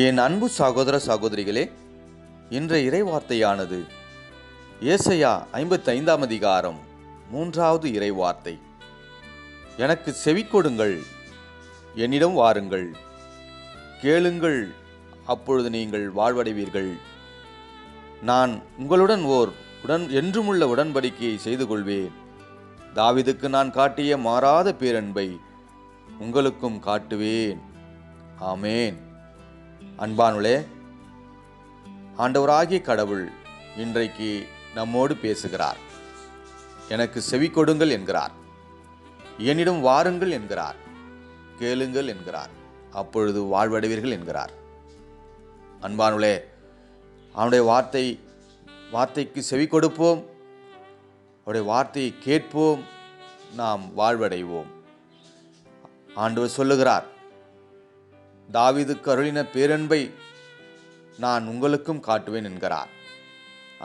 என் அன்பு சகோதர சகோதரிகளே, இன்றைய இறைவார்த்தையானது ஏசாயா 55ஆம் அதிகாரம் 3வது இறைவார்த்தை. எனக்கு செவிக்கொடுங்கள், என்னிடம் வாருங்கள், கேளுங்கள், அப்பொழுது நீங்கள் வாழ்வடைவீர்கள். நான் உங்களுடன் என்றுமுள்ள உடன்படிக்கையை செய்து கொள்வேன். தாவீதுக்கு நான் காட்டிய மாறாத பேரன்பை உங்களுக்கும் காட்டுவேன். ஆமேன். அன்பானுளே, ஆண்டவராகிய கடவுள் இன்றைக்கு நம்மோடு பேசுகிறார். எனக்கு செவி கொடுங்கள் என்கிறார், என்னிடம் வாருங்கள் என்கிறார், கேளுங்கள் என்கிறார், அப்பொழுது வாழ்வடைவீர்கள் என்கிறார். அன்பானுளே, அவனுடைய வார்த்தைக்கு செவி கொடுப்போம், அவருடைய வார்த்தையை கேட்போம், நாம் வாழ்வடைவோம். ஆண்டவர் சொல்லுகிறார், தாவீதுக்கு அருளின பேரன்பை நான் உங்களுக்கும் காட்டுவேன் என்கிறார்.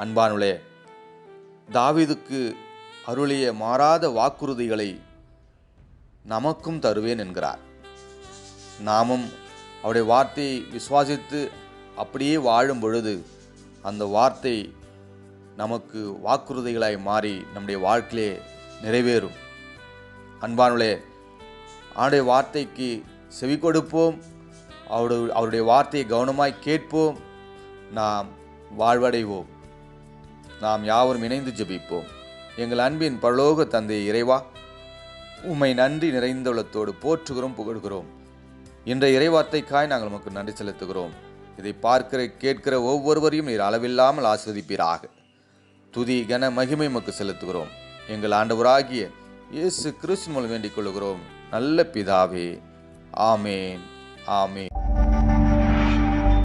அன்பானுளே, தாவீதுக்கு அருளிய மாறாத வாக்குறுதிகளை நமக்கும் தருவேன் என்கிறார். நாமும் அவருடைய வார்த்தையை விசுவாசித்து அப்படியே வாழும் பொழுது அந்த வார்த்தை நமக்கு வாக்குறுதிகளாய் மாறி நம்முடைய வாழ்க்கையிலே நிறைவேறும். அன்பானுளே, அவருடைய வார்த்தைக்கு செவி கொடுப்போம், அவருடைய வார்த்தையை கவனமாய் கேட்போம், நாம் வாழ்வடைவோம். நாம் யாவரும் இணைந்து ஜெபிப்போம். எங்கள் அன்பின் பரலோக தந்தை இறைவா, உம்மை நன்றி நிறைந்த உள்ளத்தோடு போற்றுகிறோம், புகழ்கிறோம். இன்றைய இறைவார்த்தைக்காய் நாங்கள் உமக்கு நன்றி செலுத்துகிறோம். இதை பார்க்கிற கேட்கிற ஒவ்வொருவரையும் நீர் அளவில்லாமல் ஆசீர்வதிப்பீராக. துதி கன மகிமை உமக்கு செலுத்துகிறோம். எங்கள் ஆண்டவராகிய இயேசு கிறிஸ்து மூலம் வேண்டிக் கொள்கிறோம் நல்ல பிதாவே. ஆமேன், ஆமேன்.